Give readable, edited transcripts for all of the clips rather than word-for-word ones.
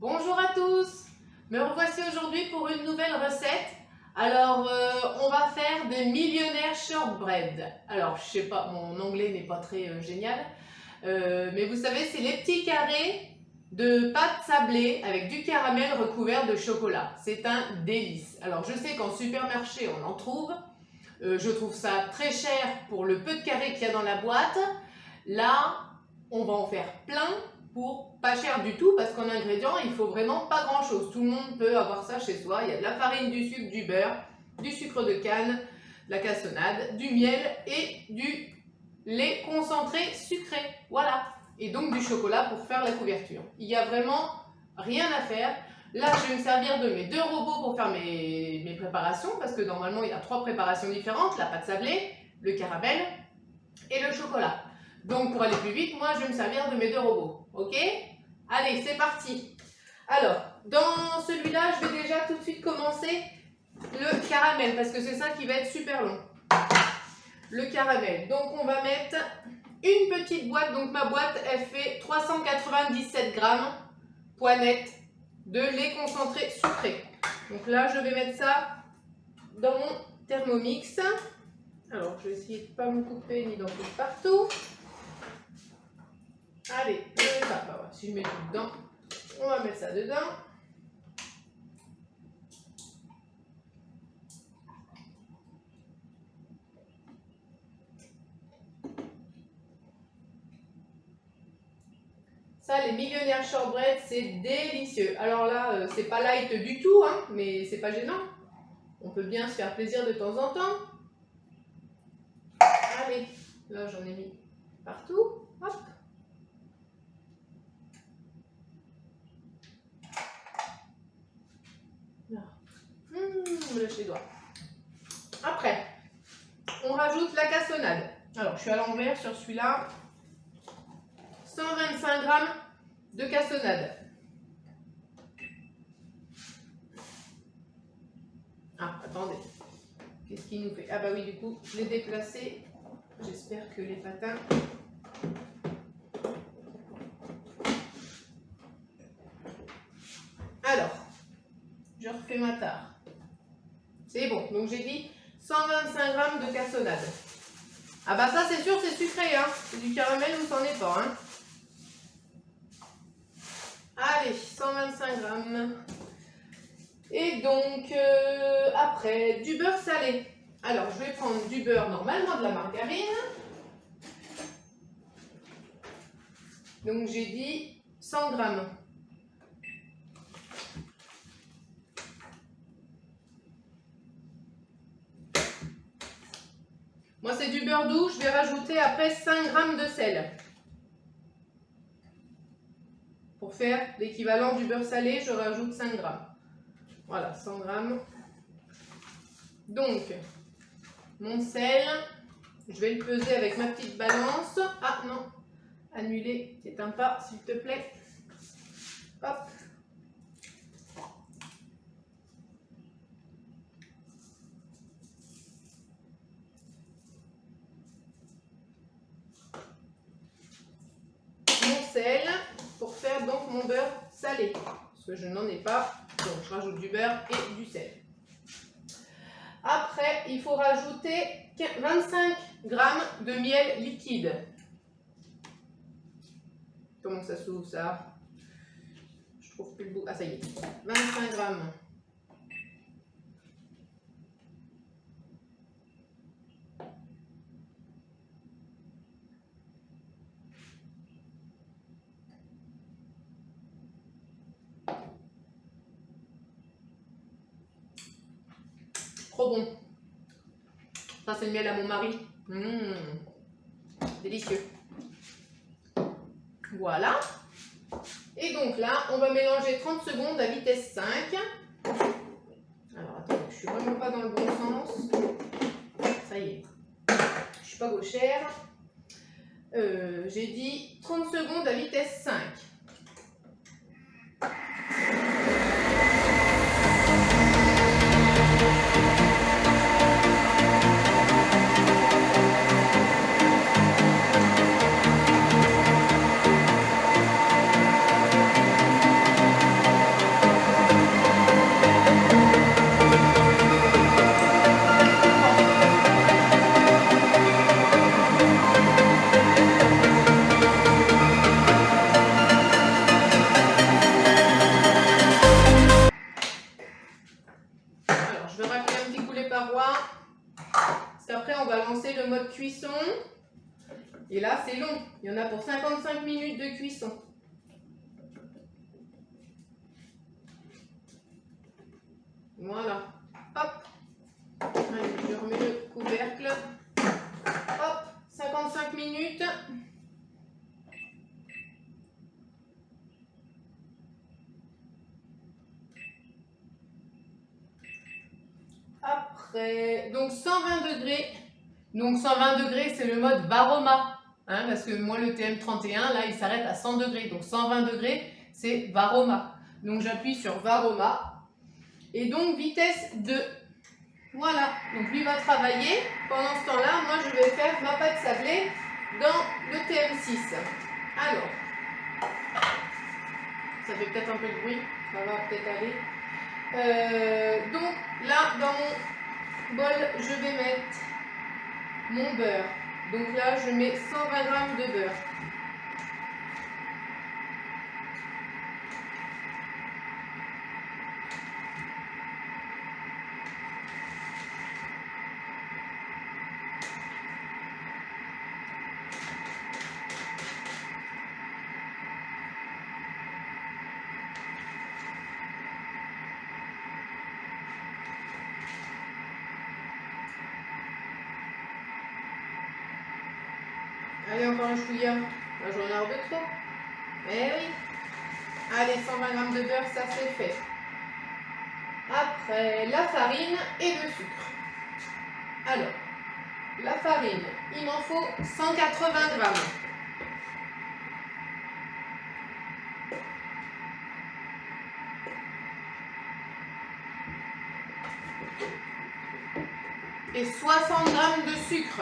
Bonjour à tous, me revoici aujourd'hui pour une nouvelle recette. Alors on va faire des millionnaires shortbread. Alors je sais pas, mon anglais n'est pas très génial, mais vous savez c'est les petits carrés de pâte sablée avec du caramel recouvert de chocolat. C'est un délice. Alors je sais qu'en supermarché on en trouve, je trouve ça très cher pour le peu de carrés qu'il y a dans la boîte. Là on va en faire plein pour pas cher du tout parce qu'en ingrédients il faut vraiment pas grand chose. Tout le monde peut avoir ça chez soi. Il y a de la farine, du sucre, du beurre, du sucre de canne, de la cassonade, du miel et du lait concentré sucré. Voilà. Et donc du chocolat pour faire la couverture. Il n'y a vraiment rien à faire. Là je vais me servir de mes deux robots pour faire mes préparations parce que normalement il y a 3 préparations différentes. La pâte sablée, le caramel et le chocolat. Donc pour aller plus vite, moi je vais me servir de mes deux robots. Ok? Allez, c'est parti. Alors, dans celui-là, je vais déjà tout de suite commencer le caramel parce que c'est ça qui va être super long. Le caramel. Donc on va mettre une petite boîte. Donc ma boîte, elle fait 397 grammes poignette de lait concentré sucré. Donc là, je vais mettre ça dans mon Thermomix. Alors, je vais essayer de ne pas me couper ni d'en foutre partout. Allez, ça, bah, si je mets tout dedans, on va mettre ça dedans. Ça, les millionnaires shortbread, c'est délicieux. Alors là, c'est pas light du tout, hein, mais c'est pas gênant. On peut bien se faire plaisir de temps en temps. Allez, là j'en ai mis partout. Hop. Me lâche les doigts. Après, on rajoute la cassonade. Alors, je suis à l'envers sur celui-là. 125 grammes de cassonade. Ah, attendez. Qu'est-ce qu'il nous fait? Ah bah oui, du coup, je l'ai déplacé. J'espère que les patins... Alors, je refais ma tare. C'est bon, donc j'ai dit 125 grammes de cassonade. Ah bah ça c'est sûr, c'est sucré, hein. C'est du caramel ou c'en est pas, hein. Allez, 125 grammes. Et donc, après, du beurre salé. Alors, je vais prendre du beurre normalement de la margarine. Donc, j'ai dit 100 grammes. Moi, c'est du beurre doux. Je vais rajouter après 5 grammes de sel. Pour faire l'équivalent du beurre salé, je rajoute 5 grammes. Voilà, 100 grammes. Donc, mon sel, je vais le peser avec ma petite balance. Ah non, annuler, t'éteins pas, s'il te plaît. Hop. Mon sel pour faire donc mon beurre salé. Parce que je n'en ai pas, donc je rajoute du beurre et du sel. Après, il faut rajouter 25 grammes de miel liquide. Comment ça s'ouvre ça? Je trouve plus le bout. Ah, ça y est. 25 grammes. Trop bon. Ça, c'est le miel à mon mari. Délicieux. Voilà. Et donc là, on va mélanger 30 secondes à vitesse 5. Alors, attendez, je suis vraiment pas dans le bon sens. Ça y est. Je suis pas gauchère. J'ai dit 30 secondes à vitesse 5. va lancer le mode cuisson. Et là, c'est long. Il y en a pour 55 minutes de cuisson. Voilà. Hop. Allez, je remets le couvercle. Hop. 55 minutes. Après, donc 120 degrés. Donc 120 degrés, c'est le mode Varoma. Hein, parce que moi, le TM31, là, il s'arrête à 100 degrés. Donc 120 degrés, c'est Varoma. Donc j'appuie sur Varoma. Et donc vitesse 2. Voilà. Donc lui va travailler. Pendant ce temps-là, moi, je vais faire ma pâte sablée dans le TM6. Alors, ça fait peut-être un peu de bruit. Ça va peut-être aller. Donc là, dans mon bol, je vais mettre mon beurre. Donc là, je mets 120 g de beurre. Allez, encore un chouïa. Là, j'en ai un peu trop. Eh oui. Allez, 120 g de beurre, ça c'est fait. Après, la farine et le sucre. Alors, la farine, il m'en faut 180 g. Et 60 g de sucre.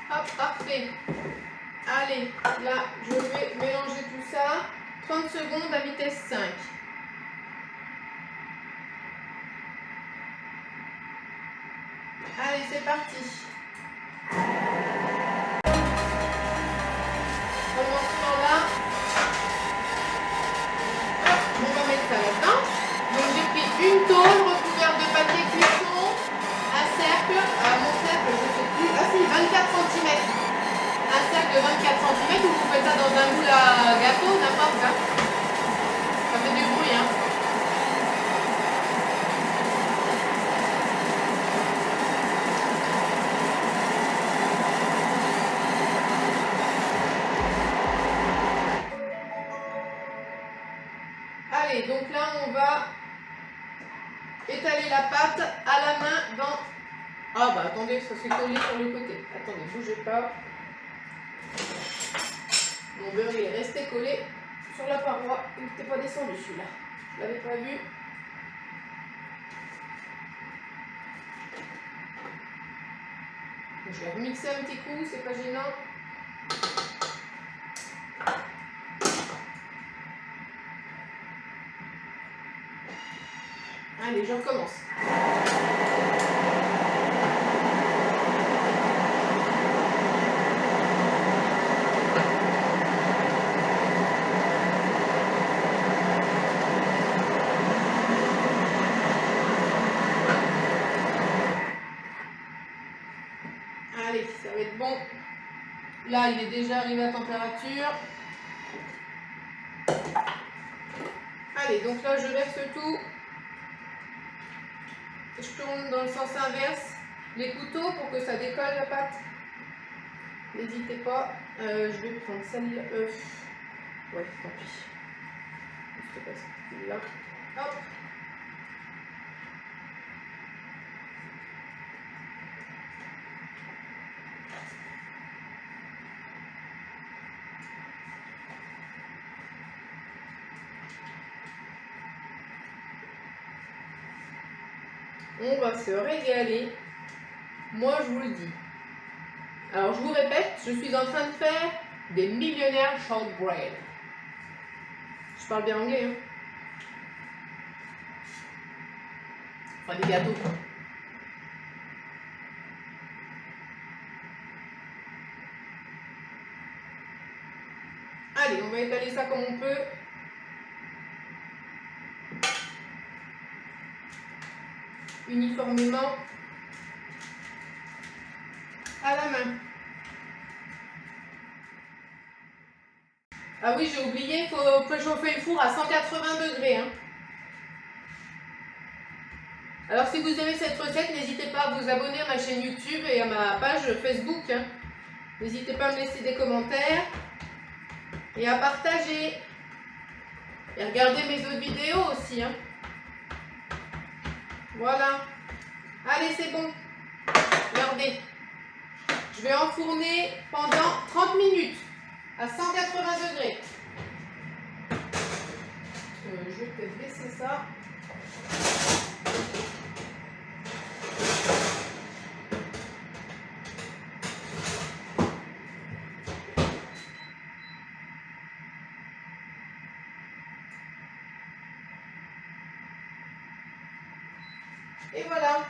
Hop, parfait. Allez, là, je vais mélanger tout ça. 30 secondes à vitesse 5. Allez, c'est parti. Pendant ce temps-là, on va mettre ça là-dedans. Donc j'ai pris une tôle recouverte de papier cuisson, un cercle, mon cercle, je ne sais plus, ah si, 24 cm. Un cercle de 24 cm ou vous faites ça dans un moule à gâteau, n'importe quoi. Ça fait du bruit, hein. Allez, donc là on va étaler la pâte à la main dans... Ah bah attendez, ça s'est collé sur le côté. Attendez, bougez pas. Mon beurre il est resté collé sur la paroi. Il n'était pas descendu celui-là. Je l'avais pas vu. Je vais remixer un petit coup, c'est pas gênant. Allez, je recommence. Allez, ça va être bon. Là, il est déjà arrivé à température. Allez, donc là, je verse tout. Je tourne dans le sens inverse les couteaux pour que ça décolle la pâte. N'hésitez pas. Je vais prendre celle-là. Ouais, tant pis. Je passe celle-là. Hop. On va se régaler. Moi, je vous le dis. Alors, je vous répète, je suis en train de faire des millionnaires shortbread. Je parle bien anglais, hein. Enfin, des gâteaux, quoi. Allez, on va étaler ça comme on peut. uniformément à la main. Ah oui, j'ai oublié, il faut préchauffer le four à 180 degrés. Hein. Alors si vous aimez cette recette, n'hésitez pas à vous abonner à ma chaîne YouTube et à ma page Facebook. Hein. N'hésitez pas à me laisser des commentaires et à partager. Et regardez mes autres vidéos aussi. Hein. Voilà. Allez, c'est bon. Regardez. Je vais enfourner pendant 30 minutes à 180 degrés. Je vais peut-être baisser ça. Et voilà.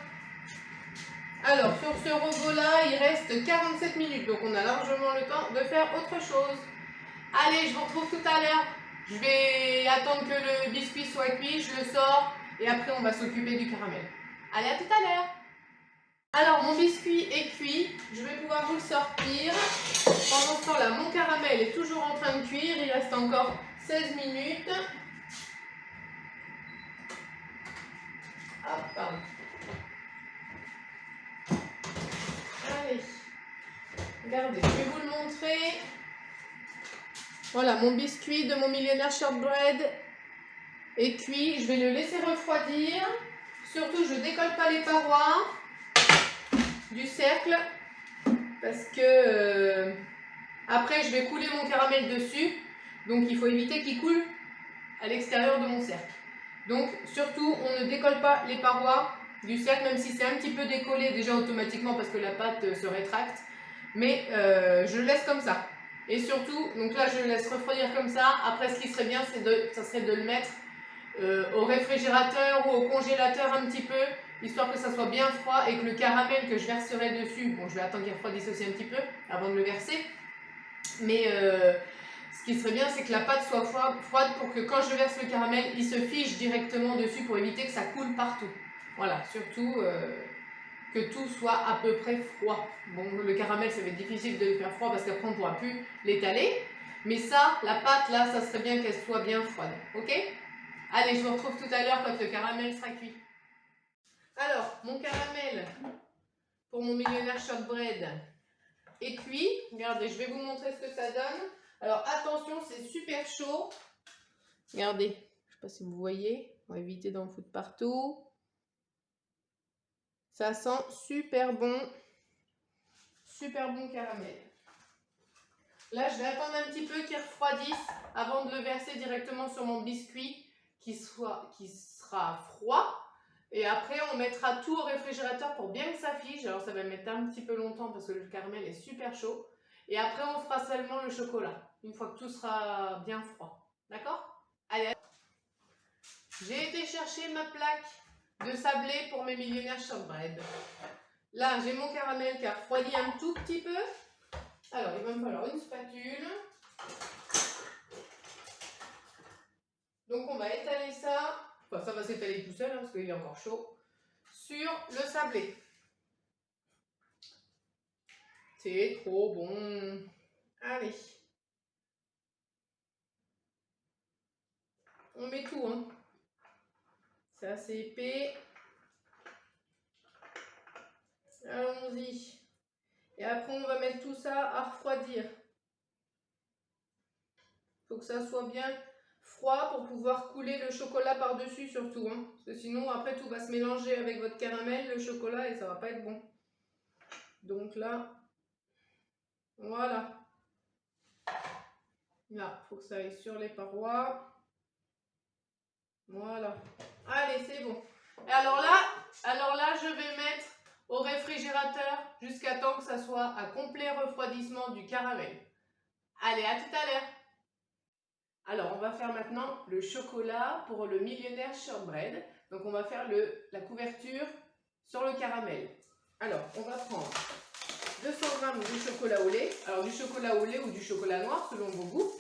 Alors, sur ce robot-là, il reste 47 minutes. Donc, on a largement le temps de faire autre chose. Allez, je vous retrouve tout à l'heure. Je vais attendre que le biscuit soit cuit. Je le sors. Et après, on va s'occuper du caramel. Allez, à tout à l'heure. Alors, mon biscuit est cuit. Je vais pouvoir vous le sortir. Pendant ce temps-là, mon caramel est toujours en train de cuire. Il reste encore 16 minutes. Hop, pardon. Allez, regardez, je vais vous le montrer. Voilà, mon biscuit de mon millionnaire shortbread est cuit. Je vais le laisser refroidir. Surtout, je ne décolle pas les parois du cercle parce que après, je vais couler mon caramel dessus. Donc, il faut éviter qu'il coule à l'extérieur de mon cercle. Donc, surtout, on ne décolle pas les parois du cercle, même si c'est un petit peu décollé déjà automatiquement parce que la pâte se rétracte. Mais je le laisse comme ça. Et surtout, donc là je le laisse refroidir comme ça. Après, ce qui serait bien, ça serait de le mettre au réfrigérateur ou au congélateur un petit peu, histoire que ça soit bien froid et que le caramel que je verserai dessus, bon, je vais attendre qu'il refroidisse aussi un petit peu avant de le verser. Mais ce qui serait bien, c'est que la pâte soit froide pour que quand je verse le caramel, il se fige directement dessus pour éviter que ça coule partout. Voilà, surtout que tout soit à peu près froid. Bon, le caramel, ça va être difficile de le faire froid parce qu'après, on ne pourra plus l'étaler. Mais ça, la pâte, là, ça serait bien qu'elle soit bien froide. Ok? Allez, je vous retrouve tout à l'heure quand le caramel sera cuit. Alors, mon caramel pour mon millionnaire shortbread est cuit. Regardez, je vais vous montrer ce que ça donne. Alors, attention, c'est super chaud. Regardez, je ne sais pas si vous voyez. On va éviter d'en foutre partout. Ça sent super bon caramel. Là, je vais attendre un petit peu qu'il refroidisse avant de le verser directement sur mon biscuit qui sera froid. Et après, on mettra tout au réfrigérateur pour bien que ça fige. Alors, ça va mettre un petit peu longtemps parce que le caramel est super chaud. Et après, on fera seulement le chocolat, une fois que tout sera bien froid. D'accord? Allez. J'ai été chercher ma plaque de sablé pour mes millionnaires shortbread. Là, j'ai mon caramel qui a refroidi un tout petit peu. Alors, il va me falloir une spatule. Donc, on va étaler ça. Enfin, ça va s'étaler tout seul, hein, parce qu'il est encore chaud. Sur le sablé. C'est trop bon. Allez. On met tout, hein. C'est assez épais. Allons-y. Et après, on va mettre tout ça à refroidir. Il faut que ça soit bien froid pour pouvoir couler le chocolat par-dessus surtout. Hein. Parce que sinon, après, tout va se mélanger avec votre caramel, le chocolat, et ça va pas être bon. Donc là, voilà. Là, il faut que ça aille sur les parois. Voilà. Allez, c'est bon. Et alors là, je vais mettre au réfrigérateur jusqu'à temps que ça soit à complet refroidissement du caramel. Allez, à tout à l'heure. Alors, on va faire maintenant le chocolat pour le millionnaire shortbread. Donc, on va faire la couverture sur le caramel. Alors, on va prendre 200 g de chocolat au lait. Alors, du chocolat au lait ou du chocolat noir, selon vos goûts.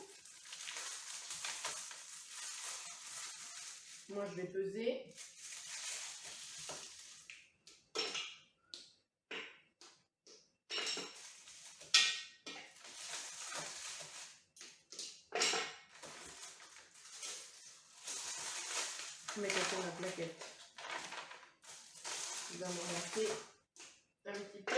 Moi, je vais peser mettre sur la plaquette. Je vais m'en lancer un petit peu.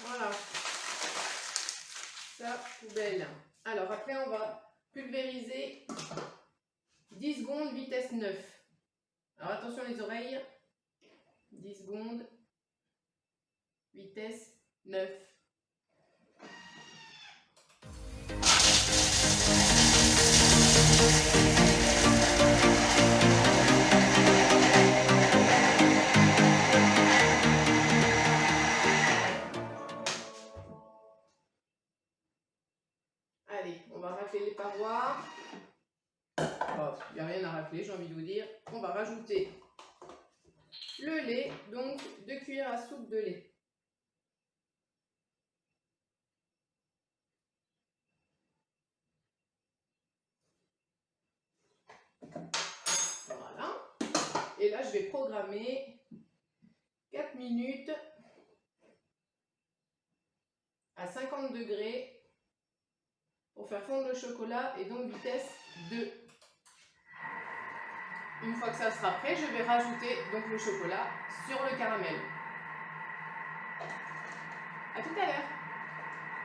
Voilà, ça, poubelle. Alors après, on va pulvériser 10 secondes, vitesse 9. Alors attention les oreilles, 10 secondes, vitesse 9. Allez, on va racler les parois. Il n'y a rien à racler, j'ai envie de vous dire. On va rajouter le lait, donc 2 cuillères à soupe de lait. Voilà. Et là, je vais programmer 4 minutes à 50 degrés pour faire fondre le chocolat et donc vitesse 2. Une fois que ça sera prêt, je vais rajouter donc le chocolat sur le caramel. A tout à l'heure.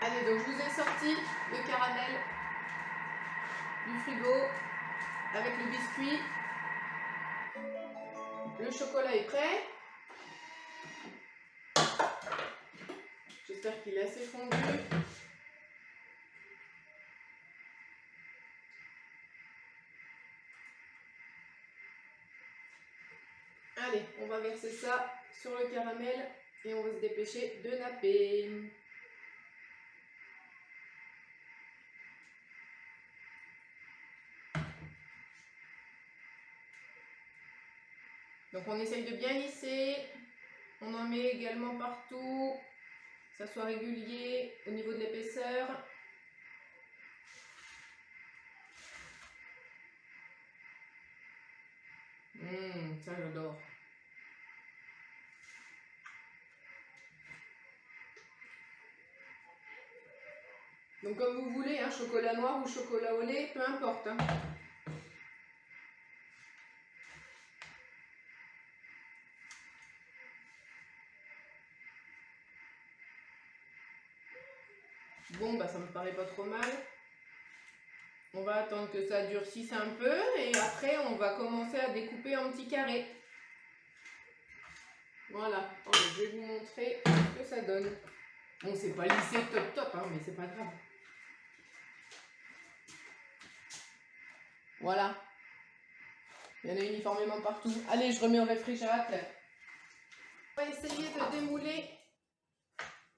Allez, donc je vous ai sorti le caramel du frigo avec le biscuit. Le chocolat est prêt. J'espère qu'il est assez fondu. Allez, on va verser ça sur le caramel et on va se dépêcher de napper. Donc on essaye de bien lisser. On en met également partout. Que ça soit régulier au niveau de l'épaisseur. Ça j'adore. Donc comme vous voulez, hein, chocolat noir ou chocolat au lait, peu importe. Hein. Bon, bah ça me paraît pas trop mal. On va attendre que ça durcisse un peu et après on va commencer à découper en petits carrés. Voilà, je vais vous montrer ce que ça donne. Bon, c'est pas lissé top, hein, mais c'est pas grave. Voilà. Il y en a uniformément partout. Allez, je remets au réfrigérateur. On va essayer de démouler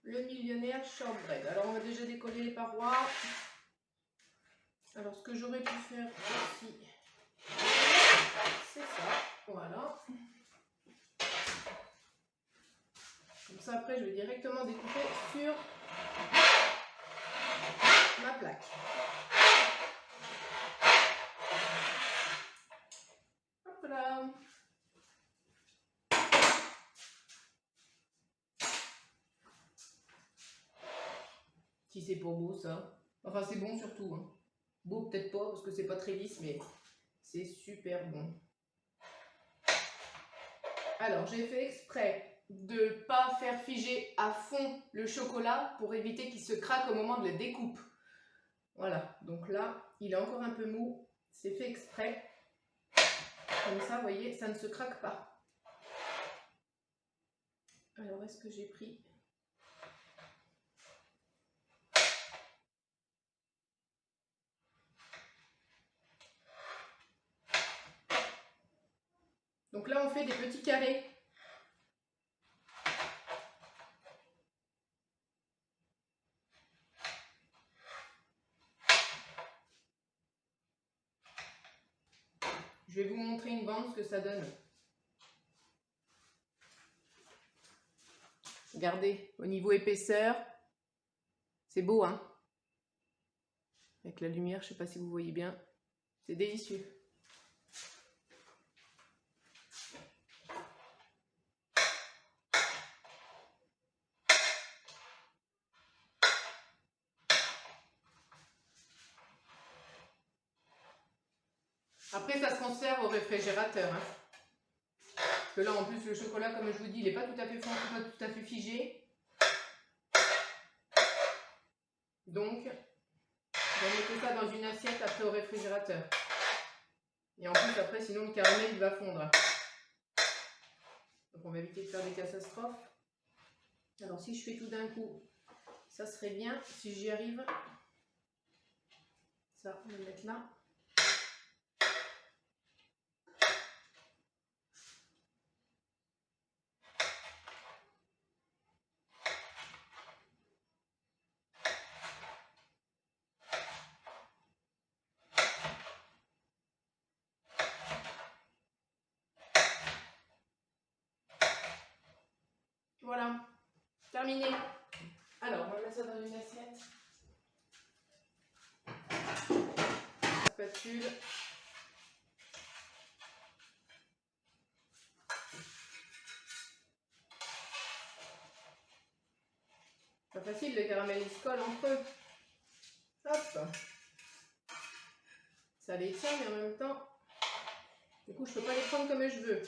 le millionnaire shortbread. Alors, on va déjà décoller les parois. Alors, ce que j'aurais pu faire aussi, c'est ça. Voilà. Comme ça, après, je vais directement découper sur ma plaque. Hop là. Si c'est pas beau, ça. Enfin, c'est bon surtout. Hein. Beau, peut-être pas, parce que c'est pas très lisse, mais c'est super bon. Alors, j'ai fait exprès de ne pas faire figer à fond le chocolat pour éviter qu'il se craque au moment de la découpe. Voilà, donc là, il est encore un peu mou. C'est fait exprès. Comme ça, vous voyez, ça ne se craque pas. Alors, est-ce que j'ai pris... Donc là, on fait des petits carrés. Je vais vous montrer une bande, ce que ça donne. Regardez, au niveau épaisseur, c'est beau, hein? Avec la lumière, je ne sais pas si vous voyez bien. C'est délicieux. Après, ça se conserve au réfrigérateur. Hein. Parce que là, en plus, le chocolat, comme je vous dis, il n'est pas tout à fait fond, pas tout à fait figé. Donc, vous mettez ça dans une assiette après au réfrigérateur. Et en plus, après, sinon, le caramel, il va fondre. Donc, on va éviter de faire des catastrophes. Alors, si je fais tout d'un coup, ça serait bien. Si j'y arrive, ça, on va le mettre là. Voilà, terminé. Alors, on va mettre ça dans une assiette. Spatule. Pas facile, le caramel il se colle entre eux. Hop. Ça les tient, mais en même temps, du coup, je peux pas les prendre comme je veux.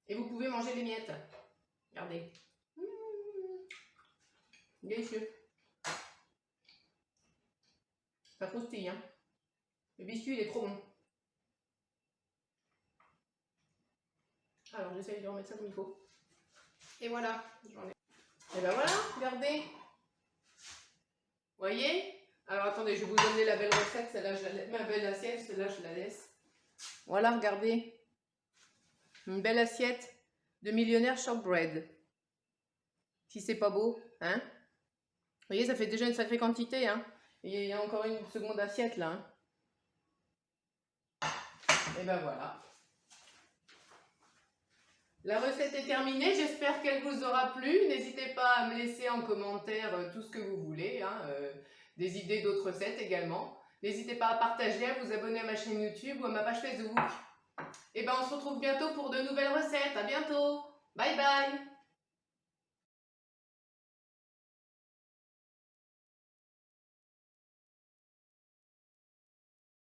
Et vous pouvez manger les miettes. Regardez. Délicieux. Ça croustille, hein. Le biscuit, il est trop bon. Alors, j'essaye de remettre ça comme il faut. Et voilà. Et ben voilà, regardez. Vous voyez? Alors, attendez, je vais vous donner la belle recette. Celle-là, ma belle assiette. Celle-là, je la laisse. Voilà, regardez. Une belle assiette de millionnaire shortbread. Si c'est pas beau, hein? Vous voyez, ça fait déjà une sacrée quantité, hein? Et il y a encore une seconde assiette, là. Hein? Et ben voilà. La recette est terminée, j'espère qu'elle vous aura plu. N'hésitez pas à me laisser en commentaire tout ce que vous voulez, hein, des idées d'autres recettes également. N'hésitez pas à partager, à vous abonner à ma chaîne YouTube ou à ma page Facebook. Et ben on se retrouve bientôt pour de nouvelles recettes. À bientôt. Bye bye.